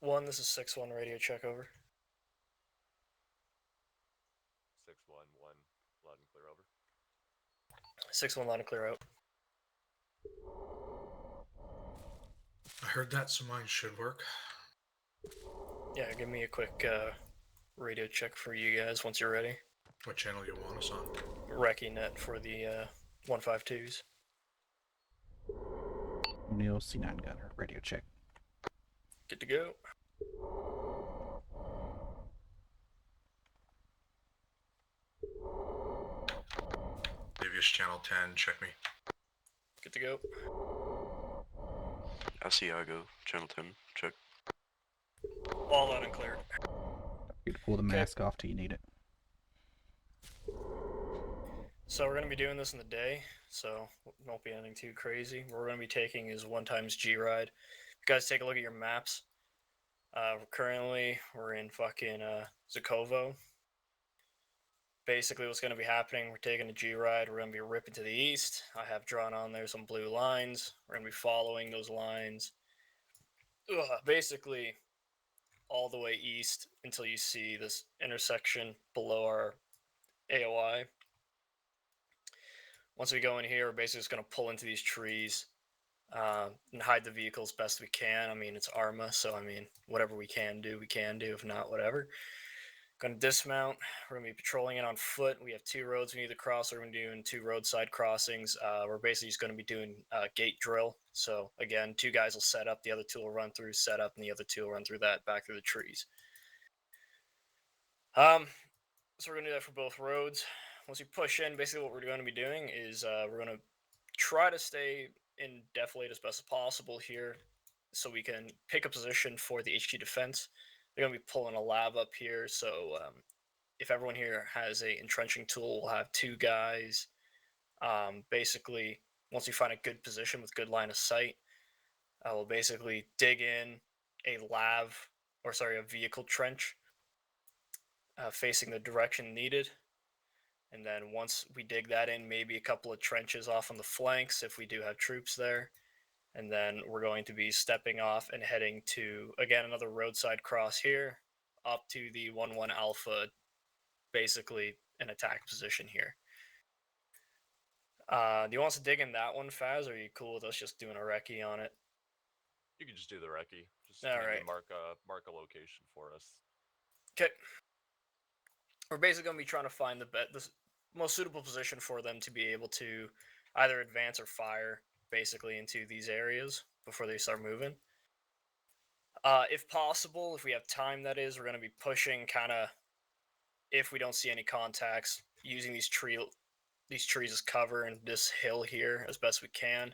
1, this is 6-1 radio check over. 6-1-1, loud and clear over. 6-1 loud and clear out. I heard that, so mine should work. Yeah, give me a quick radio check for you guys once you're ready. What channel you want us on? Recce Net for the 152s. Neil C9 gunner, radio check. Good to go. Davius channel 10, check me. Good to go. Asiago, channel 10, check. All loud and clear. You can pull the mask off till you need it. So we're going to be doing this in the day, so it won't be anything too crazy. What we're going to be taking is 1 times G-Ride. You guys take a look at your maps. Currently, we're in fucking Zakovo. Basically, what's going to be happening, we're taking a G-Ride. We're going to be ripping to the east. I have drawn on there some blue lines. We're going to be following those lines. Basically, all the way east until you see this intersection below our AOI. Once we go in here, we're basically just going to pull into these trees and hide the vehicles best we can. I mean, it's ARMA, so I mean, whatever we can do, we can do. If not, whatever. Going to dismount. We're going to be patrolling it on foot. We have 2 roads we need to cross. We're going to be doing 2 roadside crossings. We're basically just going to be doing gate drill. So again, 2 guys will set up, the other 2 will run through, set up, and the other 2 will run through that, back through the trees. So we're going to do that for both roads. Once we push in, basically what we're going to be doing is we're going to try to stay in defilade as best as possible here so we can pick a position for the HQ defense. They're going to be pulling a LAV up here, so if everyone here has a entrenching tool, we'll have 2 guys. Basically, once we find a good position with good line of sight, we'll basically dig in a vehicle trench facing the direction needed. And then once we dig that in, maybe a couple of trenches off on the flanks if we do have troops there. And then we're going to be stepping off and heading to, again, another roadside cross here, up to the 1-1 Alpha, basically an attack position here. Do you want us to dig in that one, Faz, or are you cool with us just doing a recce on it? You can just do the recce. Just All right. mark a location for us. Okay. We're basically going to be trying to find the most suitable position for them to be able to either advance or fire basically into these areas before they start moving. If possible, if we have time, that is, we're going to be pushing kind of, if we don't see any contacts, using these trees as cover and this hill here as best we can,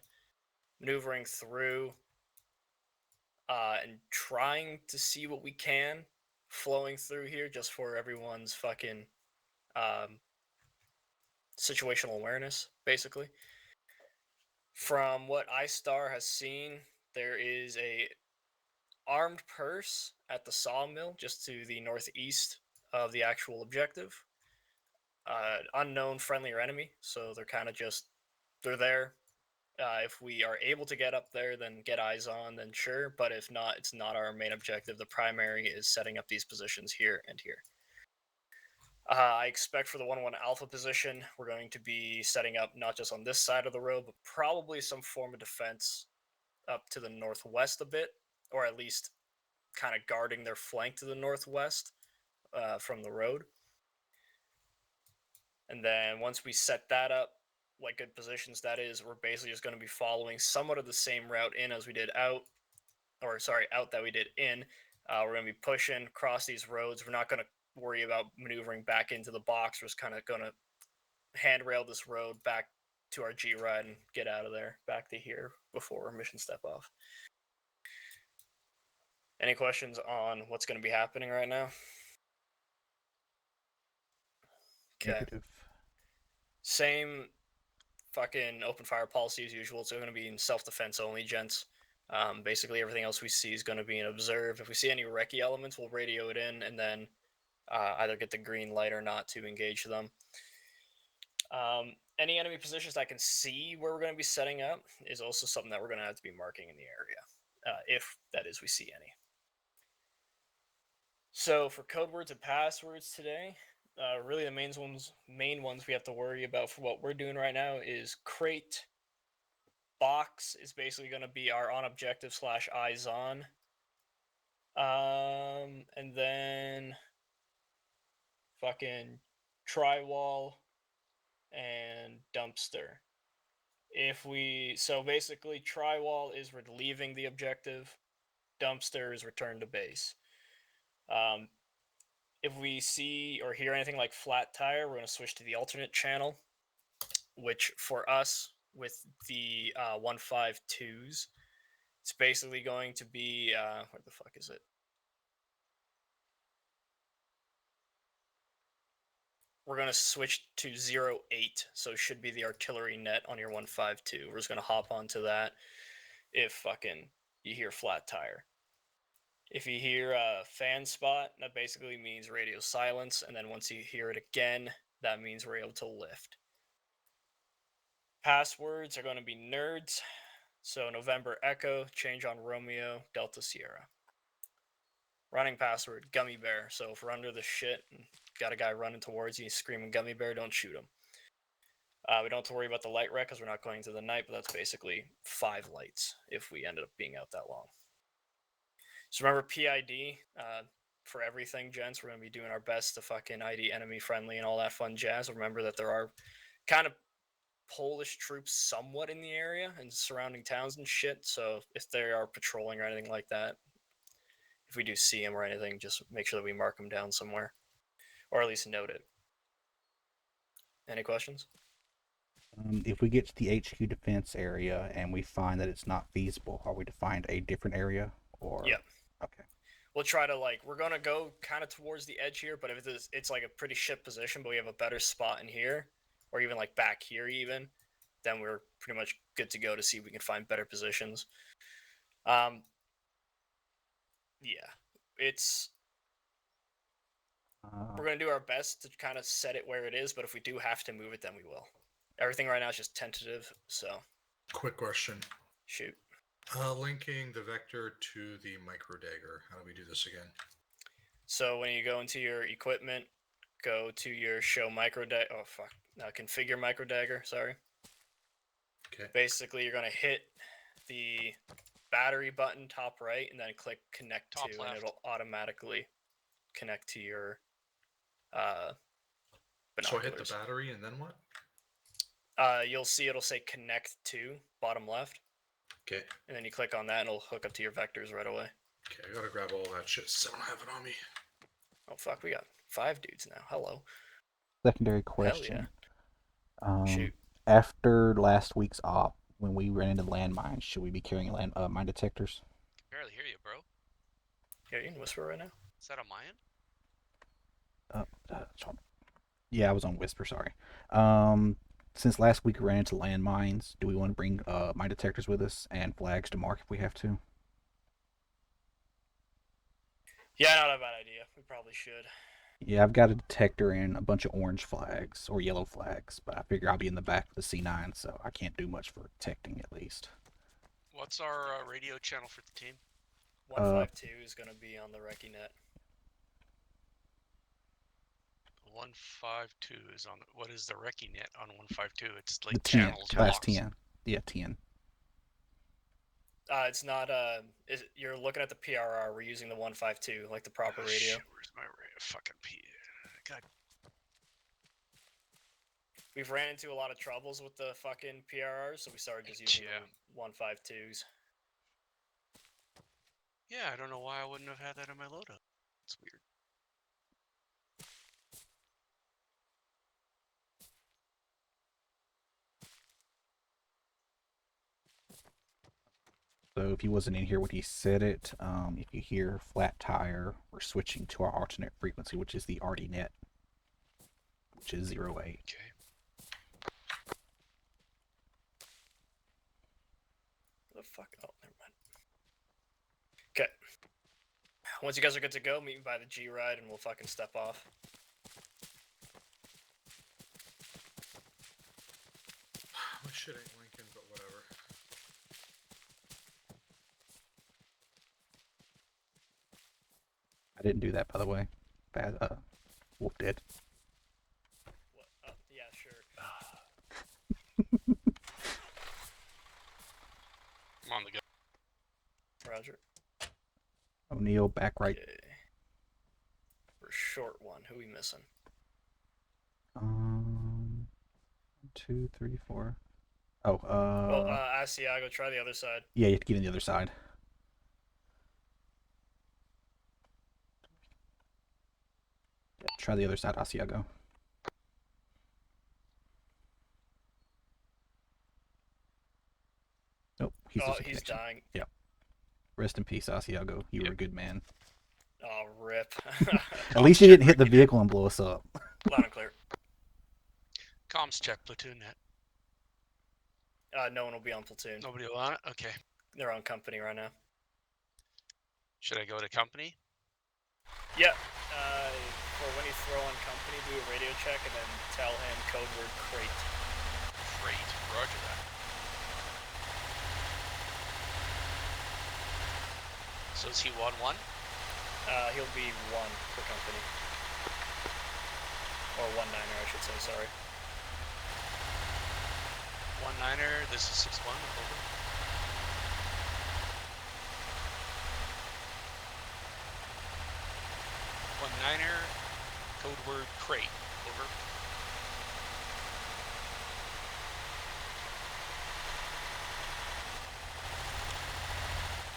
maneuvering through and trying to see what we can flowing through here just for everyone's fucking situational awareness, basically. From what iStar has seen, there is a armed purse at the sawmill just to the northeast of the actual objective. Unknown friendly or enemy, so they're kind of just, they're there. If we are able to get up there, then get eyes on, then sure. But if not, it's not our main objective. The primary is setting up these positions here and here. I expect for the 1-1 Alpha position, we're going to be setting up not just on this side of the road, but probably some form of defense up to the northwest a bit, or at least kind of guarding their flank to the northwest from the road. And then once we set that up, like good positions that is, we're basically just going to be following somewhat of the same route in as we did out that we did in. We're going to be pushing across these roads. We're not going to worry about maneuvering back into the box. We're just kind of going to handrail this road back to our G-Ride and get out of there, back to here before our mission step off. Any questions on what's going to be happening right now? Okay. Negative. Same fucking open fire policy as usual. It's going to be in self-defense only, gents. Basically, everything else we see is going to be in observe. If we see any Recce elements, we'll radio it in and then either get the green light or not to engage them. Any enemy positions I can see where we're going to be setting up is also something that we're going to have to be marking in the area, if that is we see any. So for code words and passwords today, really the main ones we have to worry about for what we're doing right now is crate. Box is basically going to be our on objective / eyes on. And then fucking tri-wall and dumpster. So basically tri-wall is leaving the objective, dumpster is return to base. If we see or hear anything like flat tire, we're going to switch to the alternate channel, which for us with the 152s, it's basically going to be where the fuck is it? We're going to switch to 08, so it should be the artillery net on your 152. We're just going to hop onto that if fucking you hear flat tire. If you hear a fan spot, that basically means radio silence, and then once you hear it again, that means we're able to lift. Passwords are going to be nerds, so November Echo, change on Romeo, Delta Sierra. Running password, gummy bear, so if we're under the shit and got a guy running towards you screaming gummy bear, don't shoot him. We don't have to worry about the light wreck because we're not going to the night, but that's basically 5 lights if we ended up being out that long. So remember PID for everything, gents. We're going to be doing our best to fucking ID enemy friendly and all that fun jazz. Remember that there are kind of Polish troops somewhat in the area and surrounding towns and shit. So if they are patrolling or anything like that, if we do see them or anything, just make sure that we mark them down somewhere. Or at least note it. Any questions? If we get to the HQ defense area and we find that it's not feasible, are we to find a different area? Or Yeah. Okay. We'll try to we're gonna go kind of towards the edge here, but if it's like a pretty shit position, but we have a better spot in here, or even like back here even, then we're pretty much good to go to see if we can find better positions. Yeah, we're gonna do our best to kind of set it where it is, but if we do have to move it, then we will. Everything right now is just tentative, so Quick question. shoot. Linking the vector to the micro dagger. How do we do this again? So when you go into your equipment, go to your show micro dagger. Oh fuck! Configure micro dagger. Sorry. Okay. Basically, you're gonna hit the battery button top right, and then click connect Top to, left. and it'll automatically connect to your So I hit binoculars. the battery and then what? You'll see it'll say connect to bottom left, Okay. and then you click on that, and it'll hook up to your vectors right away. Okay, I gotta grab all that shit so I don't have it on me. Oh fuck, we got 5 dudes now. Hello. Secondary Hell question. yeah. Shoot. After last week's op, when we ran into landmines, should we be carrying mine detectors? Can barely hear you, bro. Yeah, you can whisper right now. Is that a Mayan? Yeah, I was on whisper. Sorry. Since last week we ran into landmines, do we want to bring mine detectors with us and flags to mark if we have to? Yeah, not a bad idea. We probably should. Yeah, I've got a detector and a bunch of orange flags or yellow flags, but I figure I'll be in the back of the C9, so I can't do much for detecting at least. What's our radio channel for the team? 152 is gonna be on the Recce net. 152 is on. What is the Recce net on 152? It's The like 10, channels. class blocks. 10. Yeah, 10. It's not. You're looking at the PRR. We're using the 152, like the proper Oh, radio. shit, where's my fucking P? God. We've ran into a lot of troubles with the fucking PRRs, so we started just using Yeah. the 152s. Yeah, I don't know why I wouldn't have had that in my loadout. It's weird. So if he wasn't in here when he said it, if you hear flat tire, we're switching to our alternate frequency, which is the RD net, which is 08. Okay. The fuck? Oh, never mind. Okay. Once you guys are good to go, meet me by the G ride, and we'll fucking step off. My shit ain't Lincoln, but whatever. I didn't do that, by the way. Bad. Wolf did. What? Yeah, sure. I'm on the go. Roger. O'Neill, back right. Okay. We're short one. Who we missing? 1, 2, 3, 4. Oh, Well, Asiago, try the other side. yeah, you have to get on the other side. Yeah, try the other side, Asiago. Nope, he's Oh, just a he's connection. dying. Yep. Rest in peace, Asiago. You were a good man. Oh, rip. At least you didn't hit the vehicle and blow us up. Loud and clear. Comms check, platoon net. No one will be on platoon. Nobody will on it? Okay. They're on company right now. Should I go to company? Yeah. For when you throw on company, do a radio check and then tell him code word crate. Great. Roger that. So is he 1-1? He'll be 1 per company. Or 1-9er, I should say, sorry. 1-9er, this is 6-1, over. One niner, code word crate, over.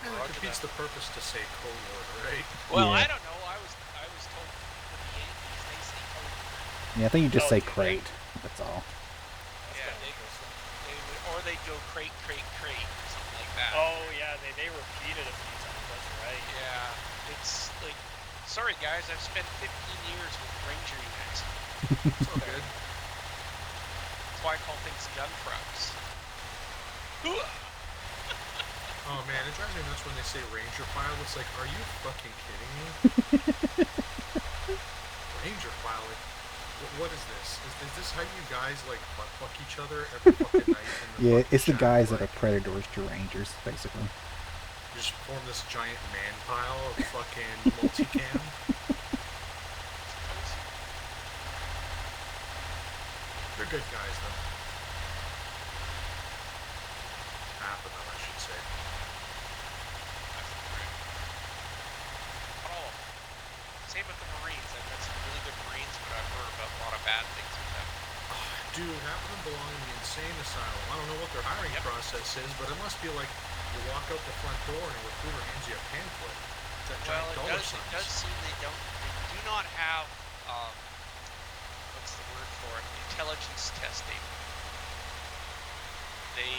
And it defeats the purpose to say code word, right? Well, Yeah. I don't know. I was told with the Yankees they say code word. Yeah, I think you just Oh, say do they? crate. That's all. That's Yeah, kinda interesting. They would, or they'd go crate, crate, crate, or something like that. Oh, yeah, they repeat it a few times, that's right. Yeah, it's like, sorry guys, I've spent 15 years with Ranger units. It's all good. That's why I call things gun trucks. Oh man, it drives me nuts when they say Ranger file. It's like, are you fucking kidding me? Ranger file? Like, what is this? Is this how you guys like butt fuck each other every fucking night? In the Yeah, fucking it's the shack? guys that Like, are predators to rangers, basically. you just form this giant man pile of fucking multicam. They're good guys though. Half of them, I should say. Not all of them. Same with the Marines. I've met some really good Marines, but I've heard about a lot of bad things with them. Dude, half of them belong in the insane asylum. I don't know what their hiring process is, but it must be like you walk out the front door and a recruiter hands you a pamphlet. It's that Well, giant it dollar does signs. seem they do not have, what's the word for it? Intelligence testing. They,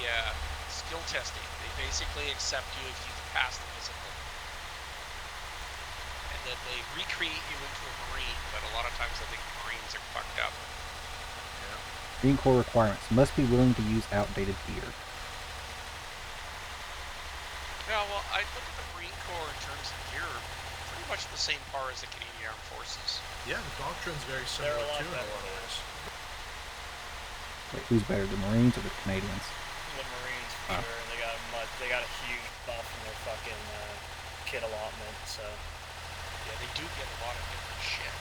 skill testing. They basically accept you if you've passed the physical. And then they recreate you into a Marine, but a lot of times I think Marines are fucked up. Marine Corps requirements. Must be willing to use outdated gear. Yeah, well, I look at the Marine Corps in terms of gear, pretty much the same par as the Canadian Armed Forces. Yeah, the doctrine's very They're similar a lot too in a better. lot of ways. Wait, who's better, the Marines or the Canadians? The Marines, for sure. They got a huge buff in their fucking kit allotment, so. Yeah, they do get a lot of different shit.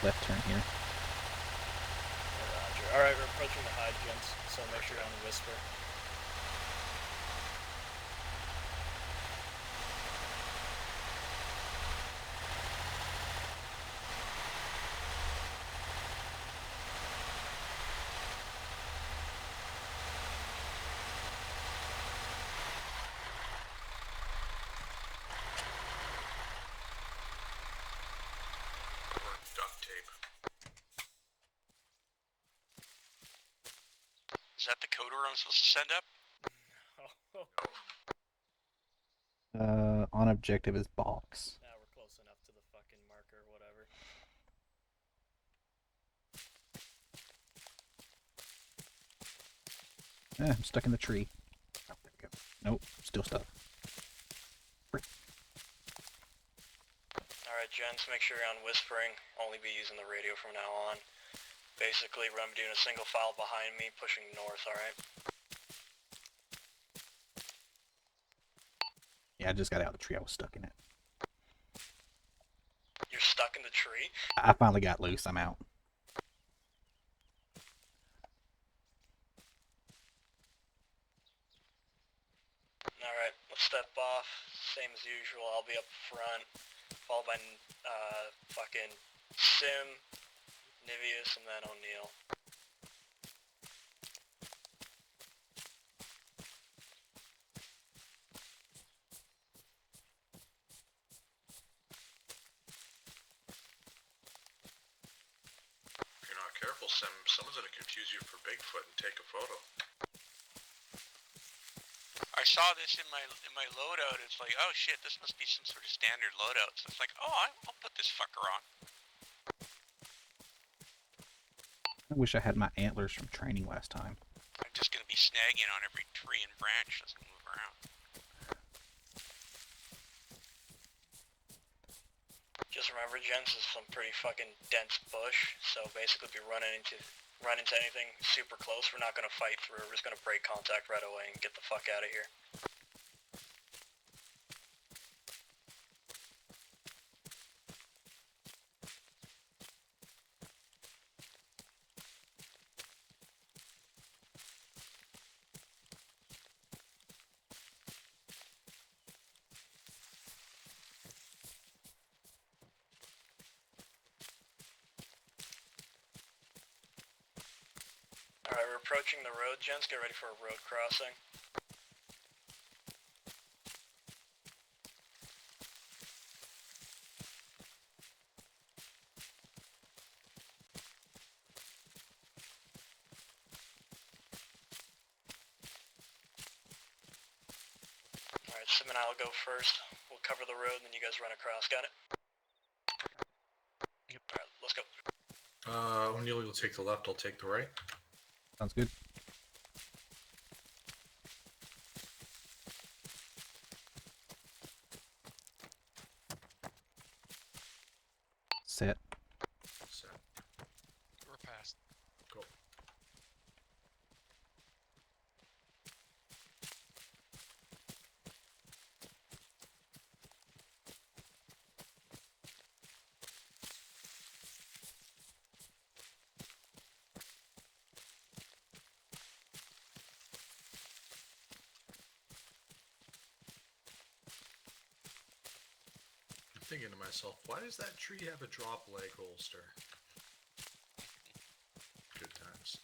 Left turn here. Roger. Alright, we're approaching the hide, gents, so make sure you're on the whisper. Duct tape. Is that the code word I'm supposed to send up? Oh, On objective is box. now we're close enough to the fucking marker, whatever. I'm stuck in the tree. Oh, there we go. Nope, still stuck. Alright, gents, make sure you're on whispering. Only be using the radio from now on. Basically, we're gonna be doing a single file behind me, pushing north, alright? Yeah, I just got out of the tree. I was stuck in it. tree. I finally got loose. I'm out. Alright, let's step off. Same as usual, I'll be up front, followed by fucking Sim, Nivius, and then O'Neill. If you're not careful, someone's gonna confuse you for Bigfoot and take a photo. I saw this in my loadout. It's like, oh shit, this must be some sort of standard loadout. So it's like, oh, I'll put this fucker on. I wish I had my antlers from training last time. I'm just gonna be snagging on every tree and branch as I move around. Just remember, gents, this is some pretty fucking dense bush, so basically if you run into anything super close, we're not gonna fight through, we're just gonna break contact right away and get the fuck out of here. Alright, we're approaching the road, gents. Get ready for a road crossing. Alright, Sim and I'll go first. We'll cover the road and then you guys run across. Got it? Yep. Alright, let's go. O'Neill will take the left, I'll take the right. Sounds good. Set. Set. We're past. Go. I'm thinking to myself, why does that tree have a drop leg holster? Good times.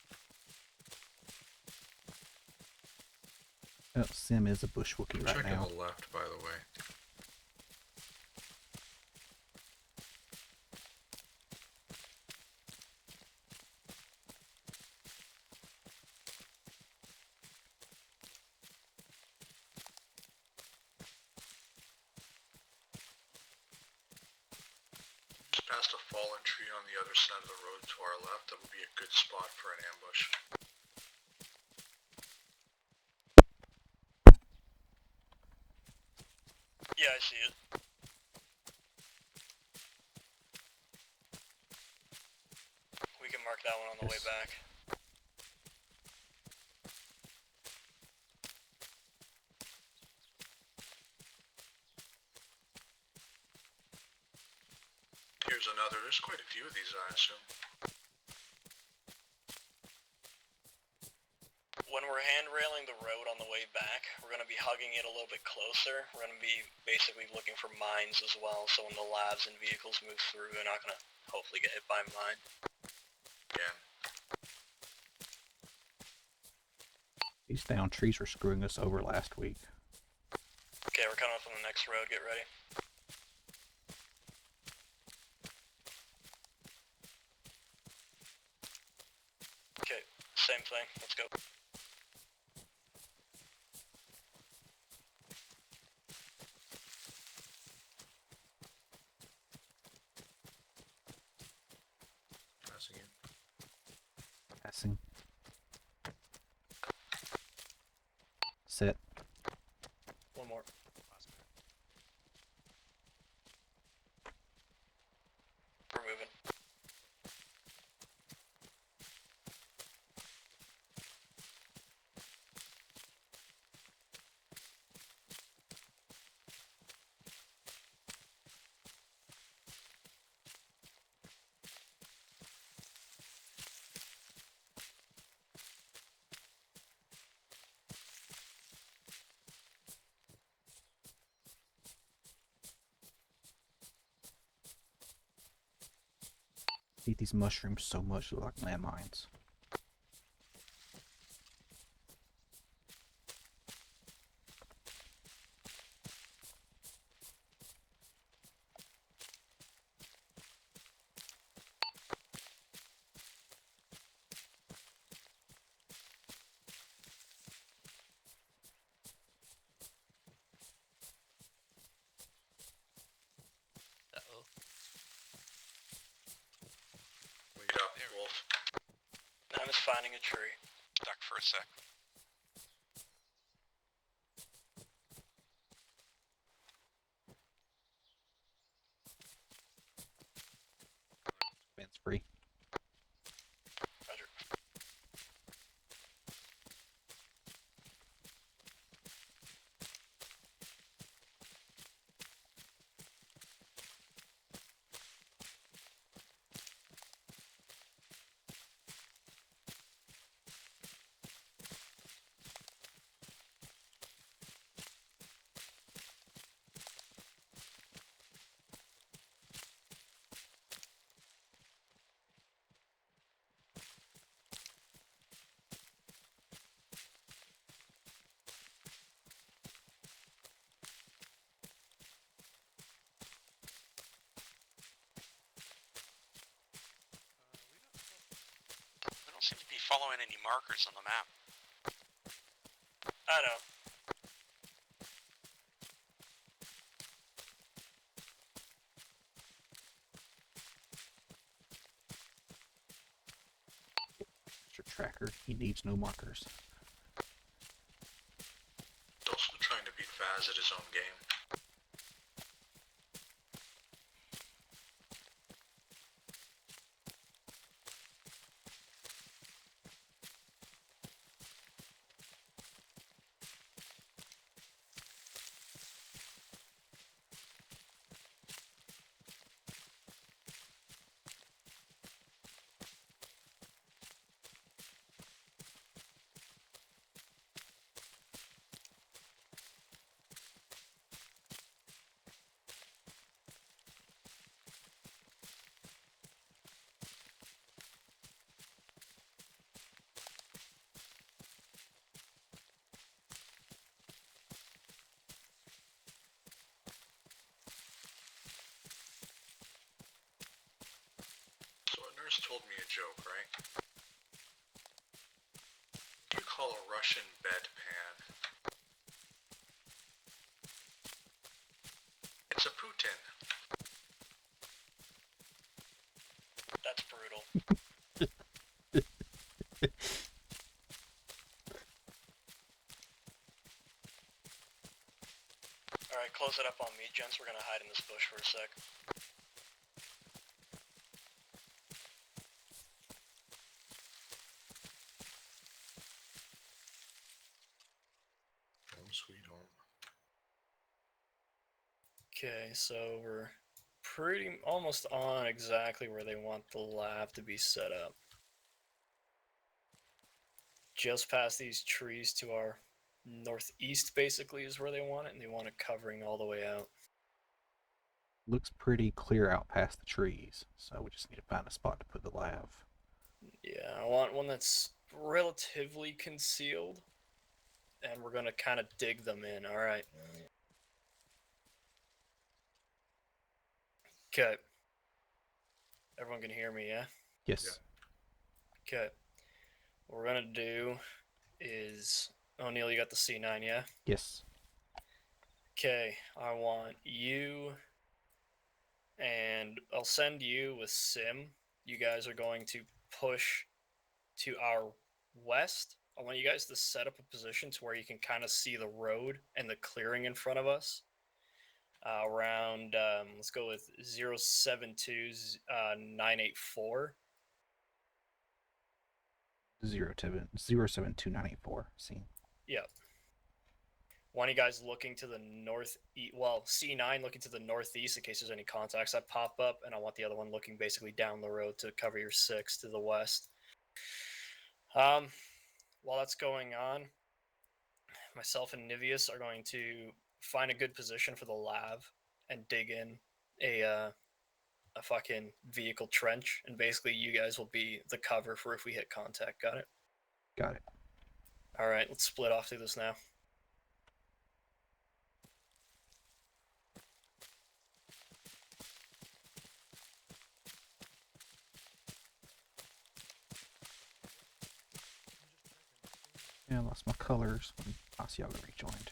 Oh, Sim is a bushwookie I'm right checking now. the left, by the way. Just past a fallen tree on the other side of the road to our left, that would be a good spot for an ambush. Yeah, I see it. We can mark that one on the way Yes. back. Here's another. There's quite a few of these, I assume. When we're handrailing the road on the way back, we're going to be hugging it a little bit closer. We're going to be basically looking for mines as well, so when the LAVs and vehicles move through, they're not going to hopefully get hit by a mine. Again. These down trees were screwing us over last week. Okay, we're coming up on the next road. Get ready. Okay, same thing. Let's go. Passing in. Passing. Set. One more. We're moving. eat these mushrooms so much, they look like landmines. Uh-oh. Wait up, There we Wolf. I'm just finding a tree. Duck for a sec. Fence free. Roger. We don't seem to be following any markers on the map. I know. Mr. Tracker, he needs no markers. Also trying to beat Vaz at his own game. So a nurse told me a joke, right? You call a Russian bedpan. It's a Putin. That's brutal. Alright, close it up on me, gents. We're gonna hide in this bush for a sec. Home sweet home. Okay, so we're pretty almost on exactly where they want the lab to be set up. Just past these trees to our northeast, basically, is where they want it, and they want it covering all the way out. Looks pretty clear out past the trees, so we just need to find a spot to put the lav. Yeah, I want one that's relatively concealed, and we're gonna kind of dig them in. All right. Okay. Everyone can hear me, yeah? Yes. Okay. What we're gonna do is O'Neill, you got the C9, yeah? Yes. Okay, I want you, and I'll send you with Sim. You guys are going to push to our west. I want you guys to set up a position to where you can kind of see the road and the clearing in front of us. Around, let's go with 072984. 07294. See. Yep. One of you guys looking to the northeast, well, C9 looking to the northeast in case there's any contacts that pop up, and I want the other one looking basically down the road to cover your 6 to the west. While that's going on, myself and Nivius are going to find a good position for the lav and dig in a a fucking vehicle trench, and basically you guys will be the cover for if we hit contact. Got it? Got it. All right, let's split off to this now. Yeah, I lost my colors when Asiago rejoined.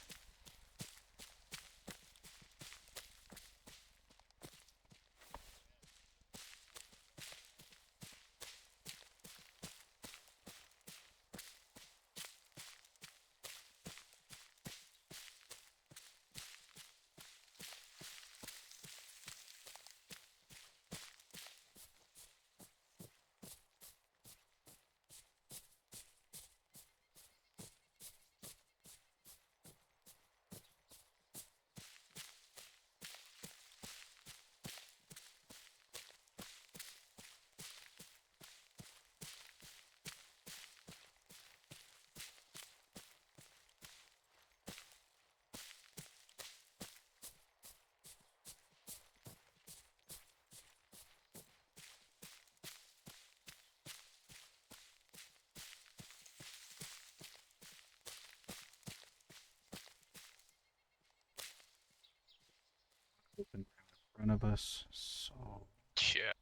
Open ground in front of us, so Yeah.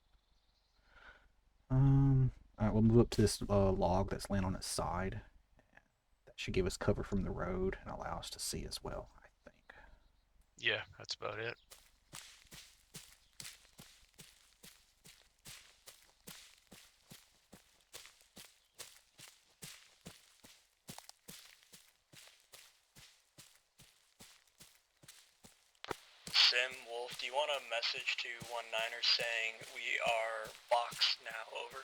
all right, we'll move up to this log that's laying on its side. That should give us cover from the road and allow us to see as well, I think. Yeah, that's about it. Sim, Wolf, do you want a message to 1-9er saying we are boxed now, over?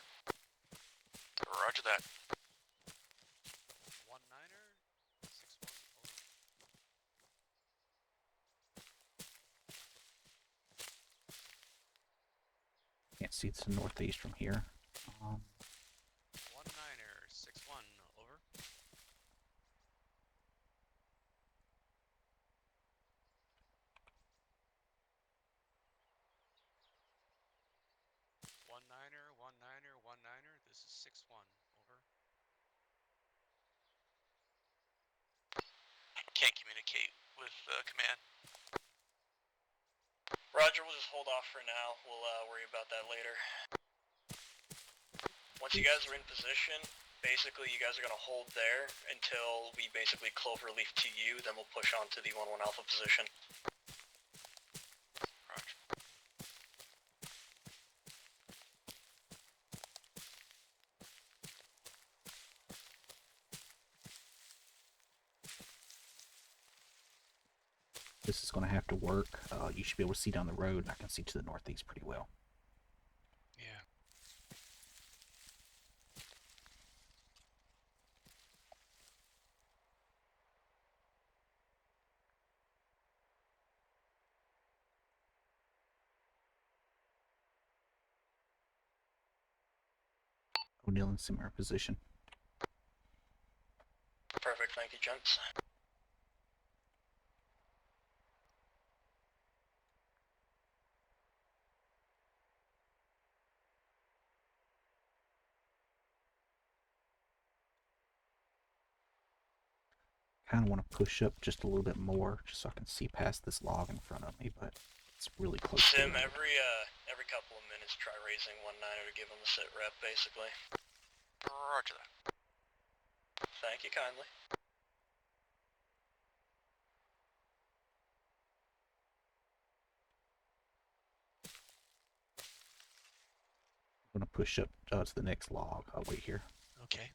Roger that. 1-9er, 6-1, over. Can't see to the northeast from here. 1-9er, 6-1, over. 1-9er, 1-9er, 1-9er, this is 6-1, over. Can't communicate with command. Roger, we'll just hold off for now. We'll worry about that later. Once you guys are in position, basically you guys are going to hold there until we basically cloverleaf to you, then we'll push on to the 1-1 Alpha position. Roger. This is going to have to work. You should be able to see down the road, and I can see to the northeast pretty well. Yeah. O'Neill in similar position. Perfect, thank you, gents. Kind of want to push up just a little bit more, just so I can see past this log in front of me, but it's really close to Sim, the road. every couple of minutes try raising 1-9er to give him a sit rep, basically. Roger that. Thank you kindly. I'm going to push up to the next log. I'll wait here. Okay.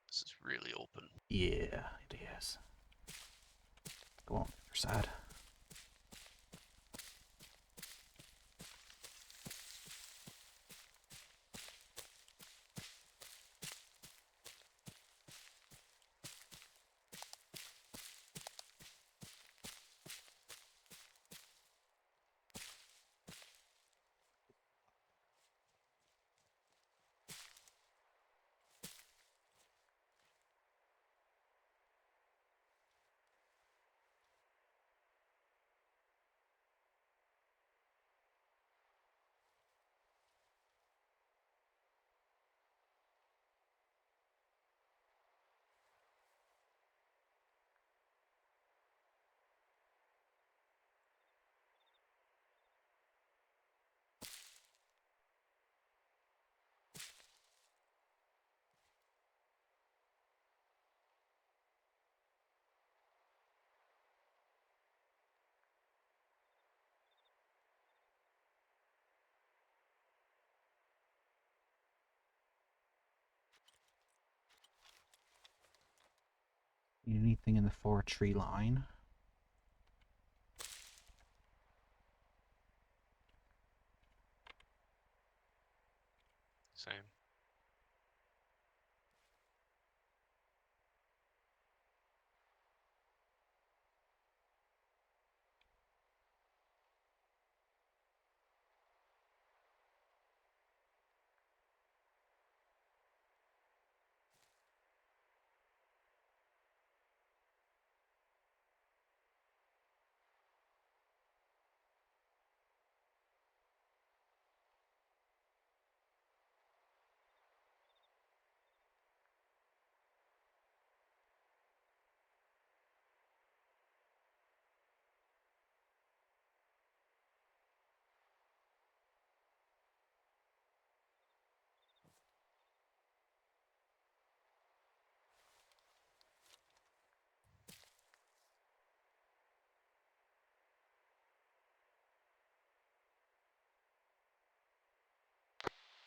This is really open. Yeah, it is. Go on the other side. Anything in the far tree line? Same.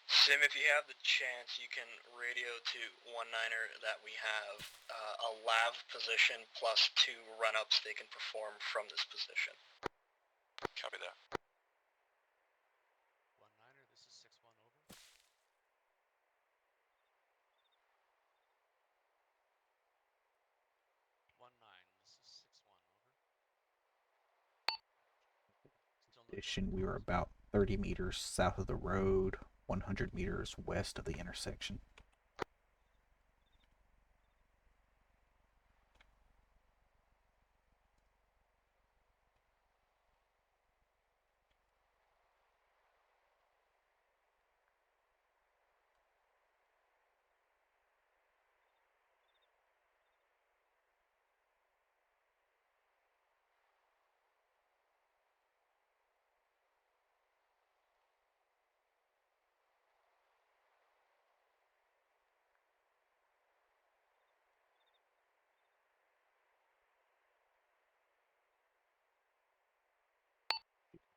Sim, if you have the chance, you can radio to 1-9er that we have a LAV position plus 2 run-ups they can perform from this position. Copy that. 1-9er, this is 6-1 over. 1-9, this is 6-1 over. Still no Position, we double were calls. about 30 meters south of the road, 100 meters west of the intersection.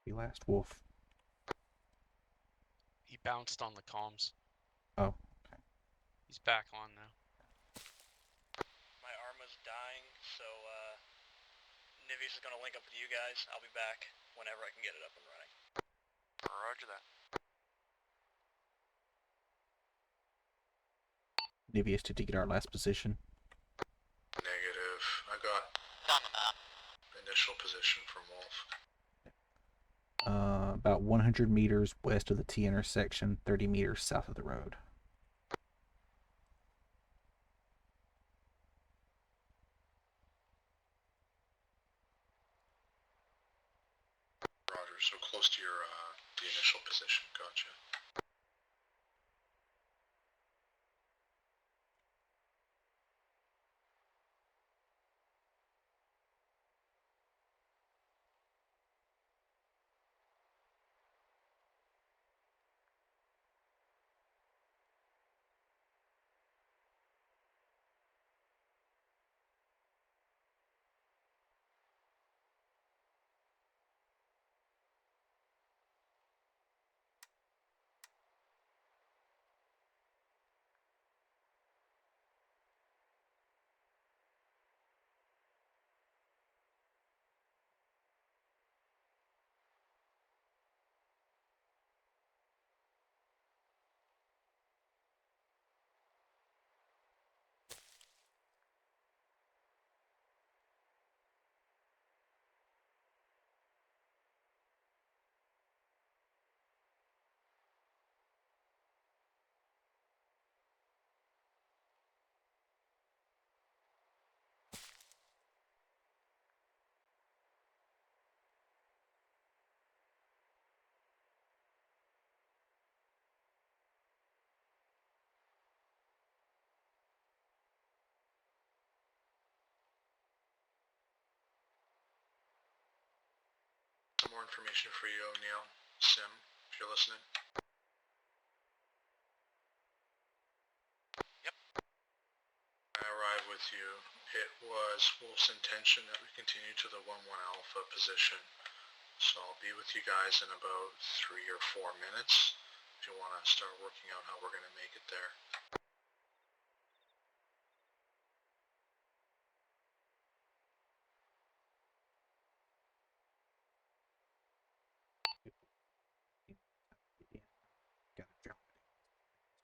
The last wolf. He bounced on the comms. Oh, okay. He's back on now. My ARMA's dying, so Nivius is going to link up with you guys. I'll be back whenever I can get it up and running. Roger that. Nivius, did you get our last position? Negative. I got Done that. initial position from Wolf. About 100 meters west of the T intersection, 30 meters south of the road. Roger, so close to your the initial position. Gotcha. Some more information for you, O'Neill. Sim, if you're listening. Yep. I arrived with you. It was Wolf's intention that we continue to the 1-1 Alpha position. So I'll be with you guys in about 3 or 4 minutes if you want to start working out how we're going to make it there.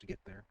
you get there.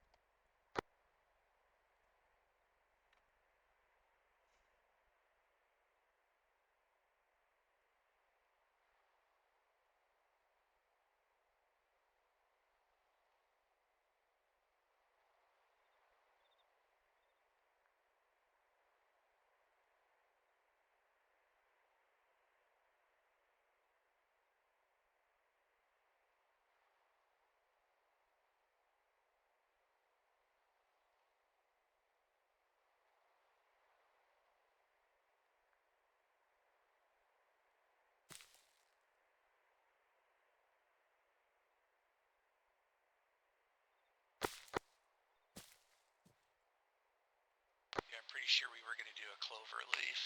Yeah, I'm pretty sure we were going to do a clover leaf.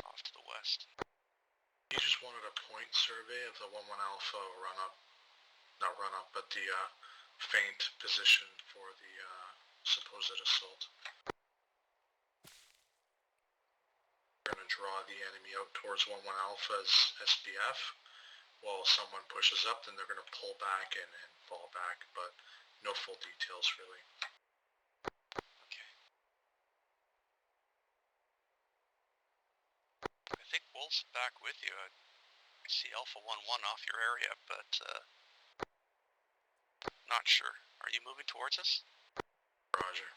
Off to the west. You just wanted a point survey of the 1-1 Alpha run-up, not run-up, but the feint position for the supposed assault. We're going to draw the enemy out towards 1-1 Alpha's SBF. While someone pushes up, then they're going to pull back and fall back, but no full details really. Okay. I think Wolf's back with you. I see Alpha 1-1 off your area, but not sure. Are you moving towards us? Roger.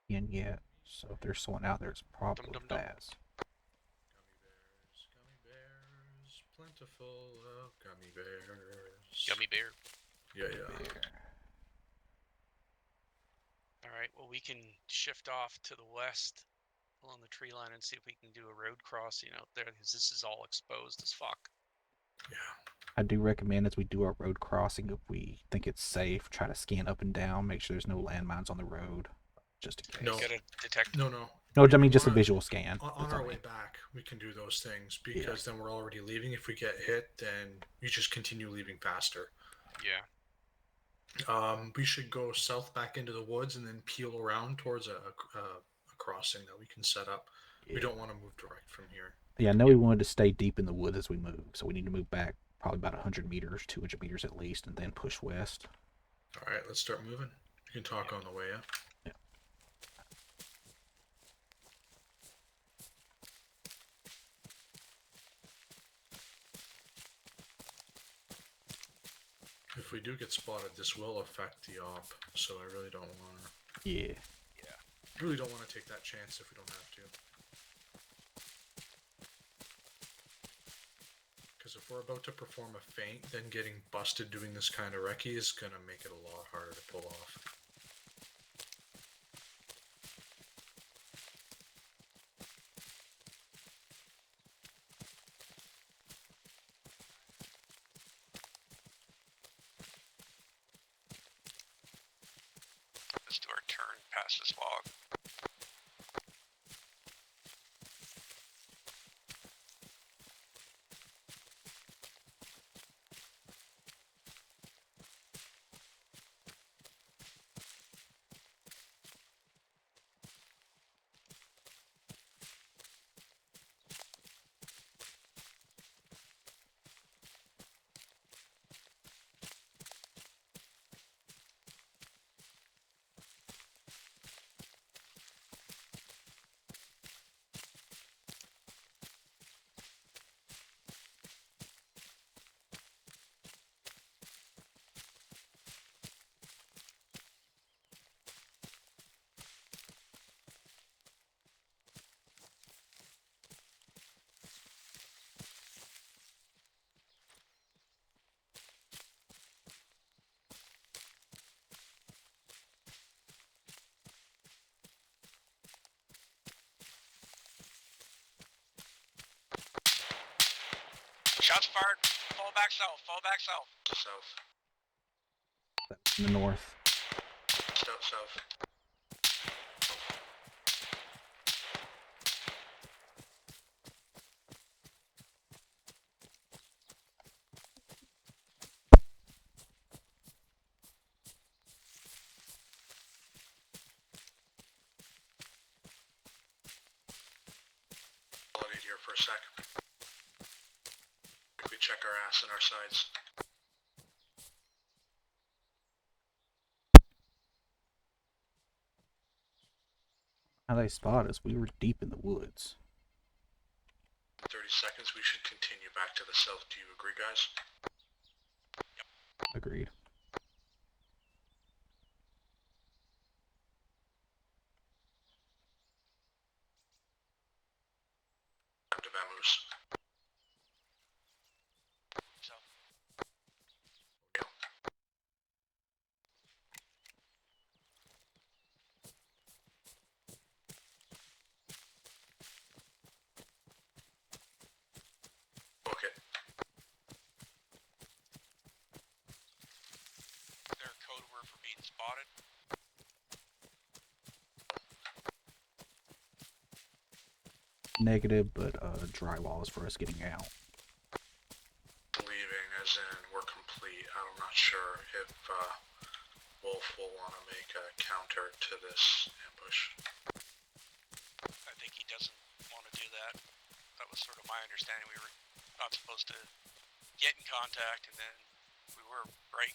In yet, so if there's someone out there, it's probably fast. Gummy bears, plentiful of gummy bears. Gummy bear. Yeah. Alright, well we can shift off to the west along the tree line and see if we can do a road crossing out there, because this is all exposed as fuck. Yeah. I do recommend as we do our road crossing, if we think it's safe, try to scan up and down, make sure there's no landmines on the road, just in case. No. Get a detect. No. No, I mean just a visual scan. On our way back, we can do those things, because then we're already leaving. If we get hit, then you just continue leaving faster. Yeah. We should go south back into the woods and then peel around towards a crossing that we can set up. Yeah. We don't want to move direct from here. Yeah, I know we wanted to stay deep in the woods as we move, so we need to move back probably about 100 meters, 200 meters at least, and then push west. All right, let's start moving. You can talk on the way up. Yeah. If we do get spotted, this will affect the op, so I really don't want to. Yeah. Really don't want to take that chance if we don't have to. Because if we're about to perform a feint, then getting busted doing this kind of recce is going to make it a lot harder to pull off. Let's do our turn past this log. Shots fired. Fall back south. Fall back south. South. That's in the north. South. a sec. We check our ass and our sides. How they spot us? We were deep in the woods. 30 seconds, we should continue back to the south. Do you agree, guys? Agreed. Time to vamoose. So, O'Neill. Book it. is there a code word for being spotted? Negative, but drywall is for us getting out. Leaving, as in we're complete. I'm not sure if Wolf will want to make a counter to this ambush. I think he doesn't want to do that. That was sort of my understanding. We were not supposed to get in contact, and then we were break.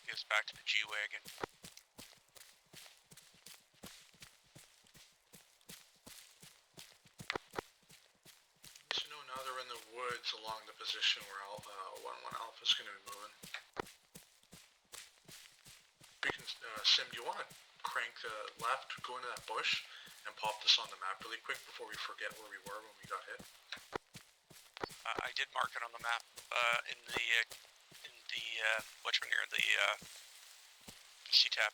Get us back to the G-Wagon. So now they're in the woods along the position where 1-1 Alpha is going to be moving. We can, Sim, do you want to crank the left, go into that bush, and pop this on the map really quick before we forget where we were when we got hit? I did mark it on the map in the which one near the C-tab.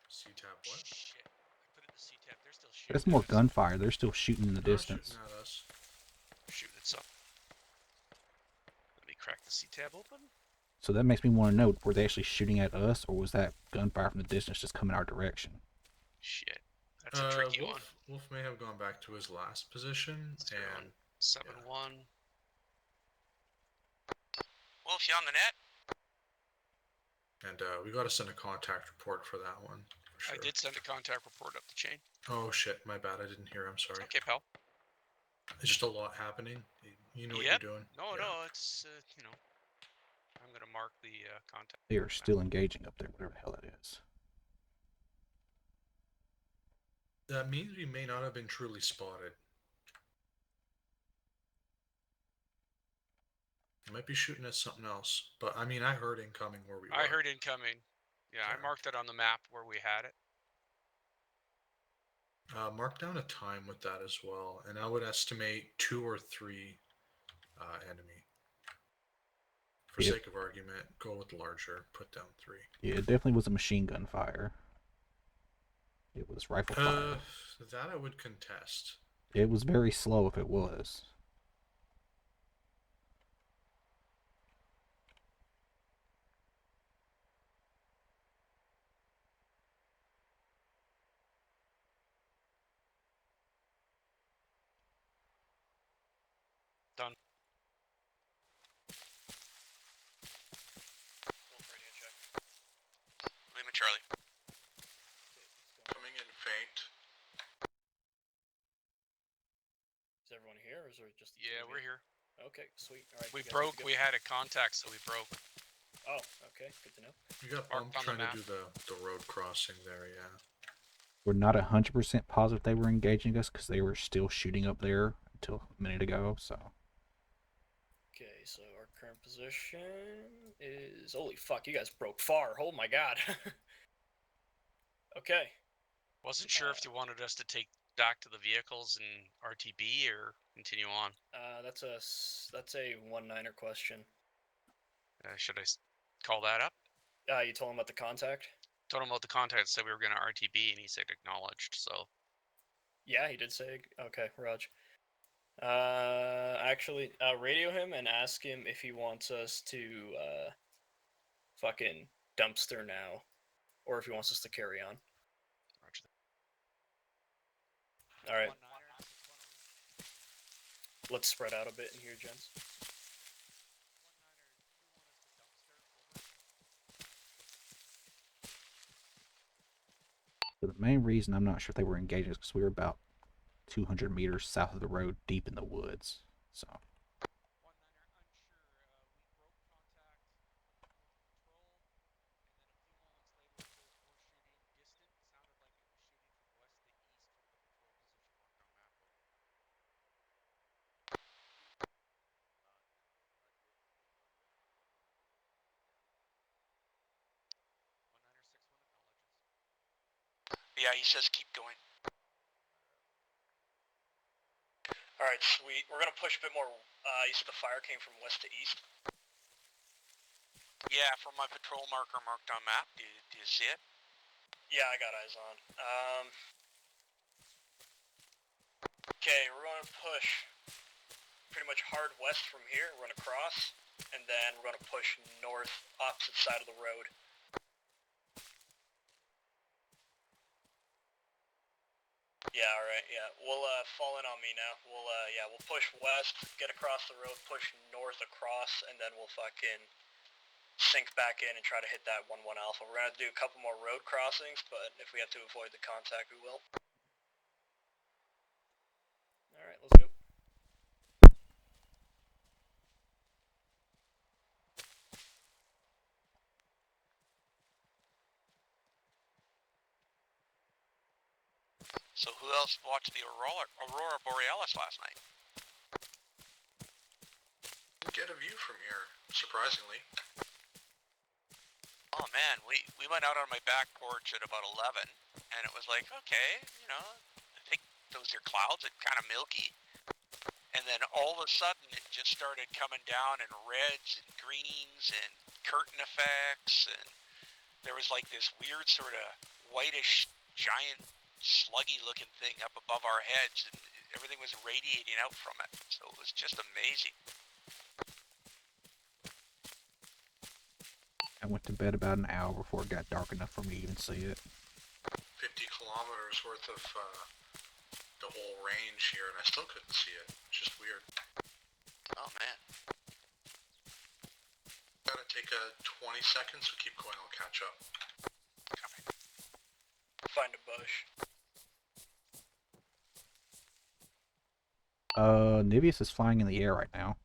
C-tab what? Shit. I put it in the C-tab. They're still shooting. There's more at us. gunfire. They're still shooting in the They're distance. shooting at us. Shooting at something. Let me crack the C-tab open. So that makes me want to know, were they actually shooting at us, or was that gunfire from the distance just coming our direction? Shit. That's a tricky one. Wolf may have gone back to his last position, and 7-1. Wolf, you on the net? we got to send a contact report for that one. For sure. I did send a contact report up the chain. Oh shit, my bad. I didn't hear. I'm sorry. Okay, pal. It's just a lot happening. You know what Yep. you're doing. No, Yeah. no, it's, you know. I'm going to mark the contact. They are still engaging up there, whatever the hell it is. That means we may not have been truly spotted. They might be shooting at something else, but I mean, I heard incoming where we were. I heard incoming. Yeah, I Yeah. marked it on the map where we had it. Mark down a time with that as well, and I would estimate 2 or 3 enemy. For Yep. sake of argument, go with larger. Put down 3. Yeah, it definitely was a machine gun fire. It was rifle fire. That I would contest. It was very slow if it was. Done. Wolf radio check. Lima Charlie. Coming in faint. Is everyone here, or is there just the two Yeah, of we're you? here. Okay, sweet. All right. We you guys good to broke. go? We had a contact, so we broke. Oh, okay. Good to know. We got Marked bumped on the trying to do the road crossing there, yeah. We're not 100% positive they were engaging us because they were still shooting up there until a minute ago, so. Okay, so our current position is... Holy fuck, you guys broke far. Oh my god. Okay. Wasn't sure if you wanted us to take back to the vehicles and RTB or continue on. That's a 1-9er question. Should I call that up? You told him about the contact? Told him about the contact, said we were going to RTB, and he said acknowledged, so. Yeah, he did say... Okay, Raj. Actually, radio him and ask him if he wants us to, fucking dumpster now. Or if he wants us to carry on. Roger that. Alright. Let's spread out a bit in here, gents. Main reason I'm not sure if they were engaging is because we were about 200 meters south of the road, deep in the woods. So. Yeah, he says keep going. Alright, sweet. We're gonna push a bit more. You said the fire came from west to east? Yeah, from my patrol marker marked on map. Do you see it? Yeah, I got eyes on. Okay, we're gonna push pretty much hard west from here. We're gonna cross, and then we're gonna push north, opposite side of the road. Yeah, alright, yeah. We'll, fall in on me now. We'll push west, get across the road, push north across, and then we'll fucking sink back in and try to hit that 1-1 Alpha. We're gonna do a couple more road crossings, but if we have to avoid the contact, we will. Alright, let's go. So who else watched the Aurora Borealis last night? Get a view from here, surprisingly. Oh man, we went out on my back porch at about 11, and it was like, okay, you know, I think those are clouds, it's kind of milky. And then all of a sudden it just started coming down in reds and greens and curtain effects, and there was like this weird sort of whitish giant sluggy looking thing up above our heads, and everything was radiating out from it. So it was just amazing. I went to bed about an hour before it got dark enough for me to even see it. 50 kilometers worth of the whole range here, and I still couldn't see it. It's just weird. Oh man. Gotta take a 20 seconds, so keep going, I'll catch up. Find a bush. Nibius is flying in the air right now.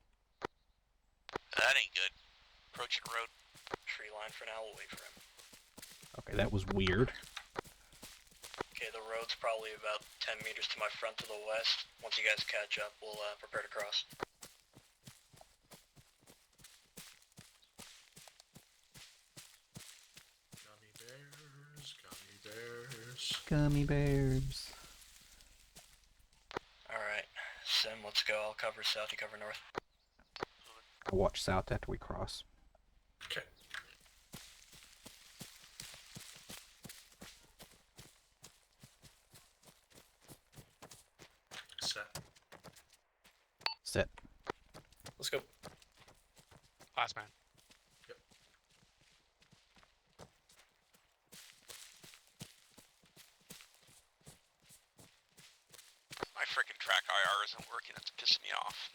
That ain't good. Approaching road. Tree line for now, we'll wait for him. Okay, that was weird. Okay, the road's probably about 10 meters to my front to the west. Once you guys catch up, we'll prepare to cross. Gummy bears, gummy bears. Gummy bears. Alright, Sim, let's go. I'll cover south, you cover north. I'll watch south after we cross. Okay. Set. Set. Let's go. Last man. Yep. My frickin' track IR isn't working, it's pissing me off.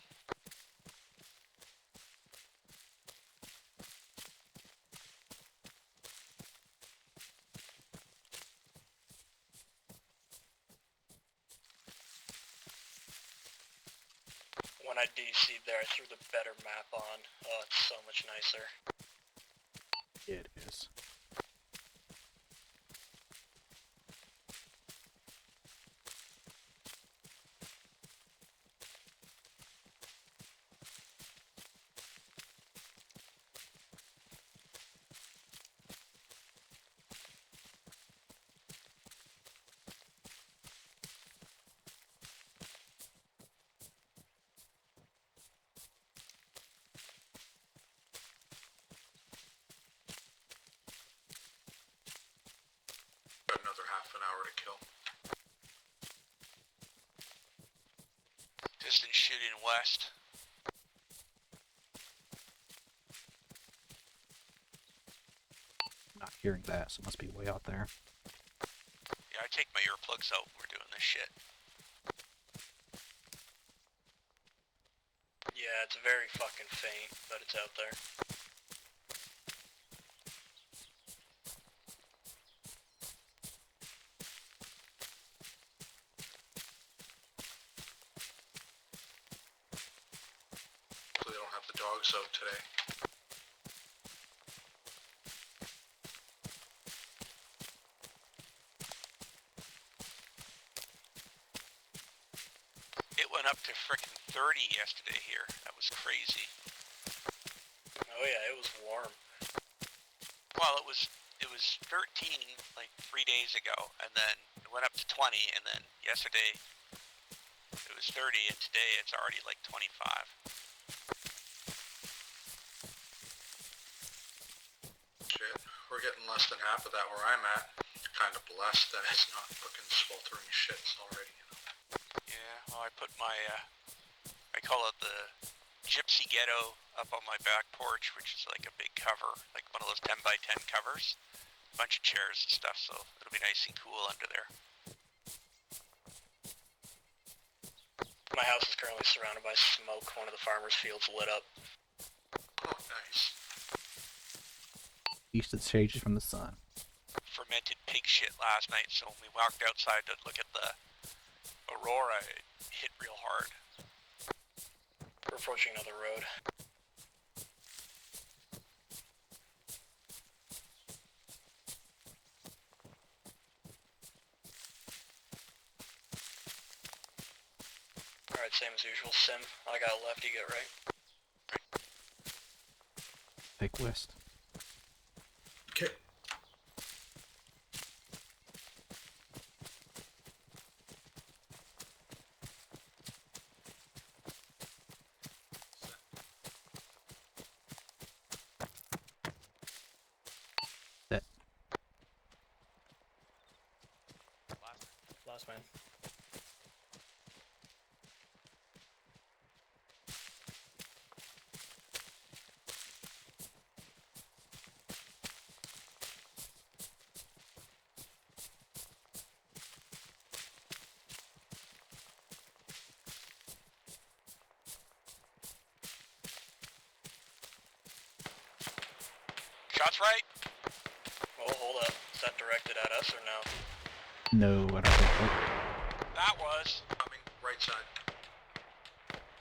When I DC'd there, I threw the better map on. Oh, it's so much nicer. It is. Got another half an hour to kill. Distance shooting west. Not hearing that, so it must be way out there. Yeah, I take my earplugs out when we're doing this shit. Yeah, it's very fucking faint, but it's out there. dogs out today? It went up to frickin' 30 yesterday here. That was crazy. Oh yeah, it was warm. Well, it was 13 like 3 days ago, and then it went up to 20, and then yesterday it was 30, and today it's already like 25. Shit, we're getting less than half of that where I'm at. Kind of blessed that it's not fucking sweltering shits already, you know. Yeah, well, I put my, I call it the gypsy ghetto up on my back porch, which is like a big cover, like one of those 10 by 10 covers. A bunch of chairs and stuff, so it'll be nice and cool under there. My house is currently surrounded by smoke. One of the farmers' fields lit up. Oh, nice. East of the shades from the sun. Fermented pig shit last night, so when we walked outside to look at the aurora, it hit real hard. We're approaching another road. Alright, same as usual. Sim, I got left, you get right. Take west. Okay. Set. Last man. Shots right? Well, hold up. Is that directed at us or no? No, I don't think so. That was. Coming, right side.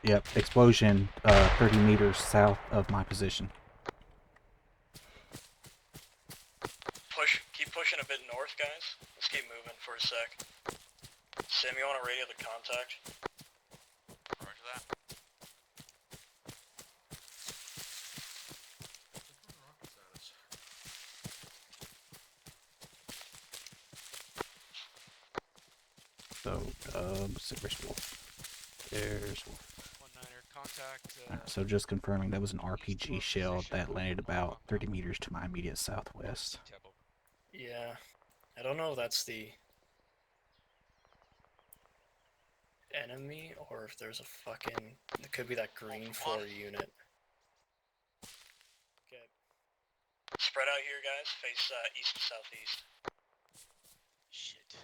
Yep, explosion 30 meters south of my position. Keep pushing a bit north, guys. Let's keep moving for a sec. Sim, you want to radio the contact? Roger that. Rockets at us. So, where's Wolf? There's Wolf. 1-9er contact. So just confirming that was an RPG shell that landed about 30 meters to my immediate southwest. Yeah. I don't know if that's the enemy or if there's a fucking... It could be that green 4 unit. Okay. Spread out here, guys. Face east to southeast. Shit.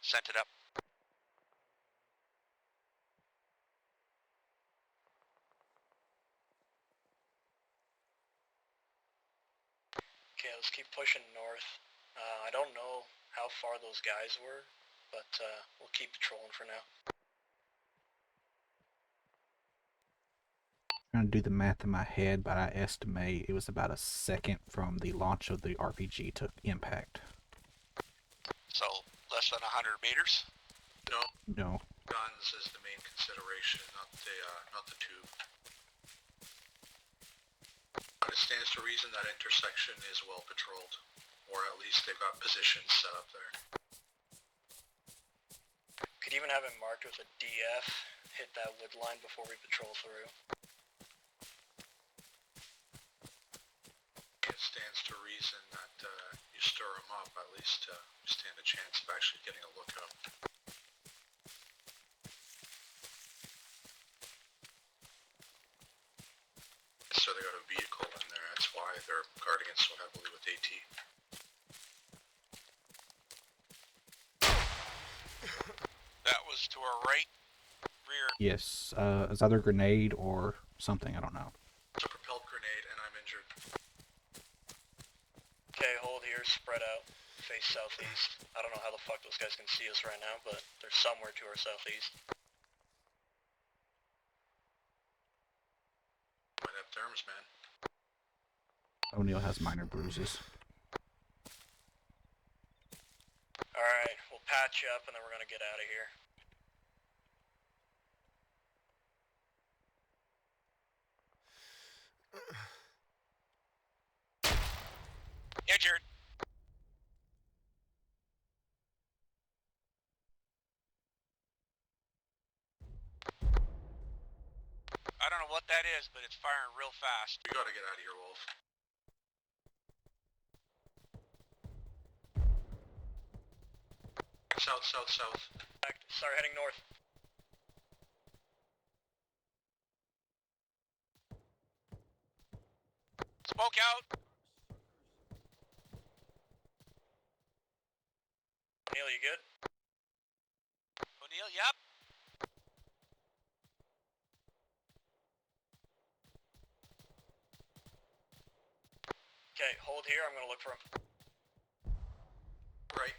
Sent it up. Okay, let's keep pushing north. I don't know how far those guys were, but we'll keep patrolling for now. I'm trying to do the math in my head, but I estimate it was about a second from the launch of the RPG to impact. So, less than 100 meters? No, No. guns is the main consideration, not the tube. But it stands to to reason that intersection is well patrolled, or at least they've got positions set up there. Could even have it marked with a DF, hit that wood line before we patrol through. It stands to reason that you stir them up, at least you stand a chance of actually getting a look at them. So they got a vehicle in there, that's why they're guarding it so heavily with AT. That was to our right, rear. Yes, it's either grenade or something, I don't know. It's a propelled grenade and I'm injured. Okay, hold here, spread out, face southeast. I don't know how the fuck those guys can see us right now, but they're somewhere to our southeast. Might have therms, man. O'Neill has minor bruises. Alright, we'll patch you up and then we're gonna get out of here. Injured. I don't know what that is, but it's firing real fast. We gotta get out of here, Wolf. South, south, south. Start heading north. Smoke out. Neil, you good? O'Neill, yep. Okay, hold here, I'm gonna look for him. Right.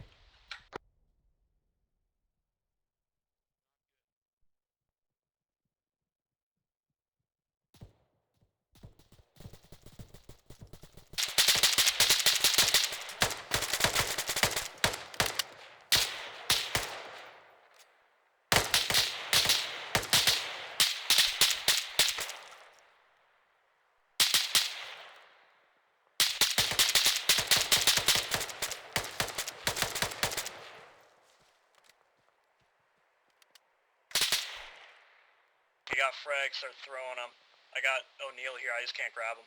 You got frags, start throwing them. I got O'Neill here, I just can't grab him.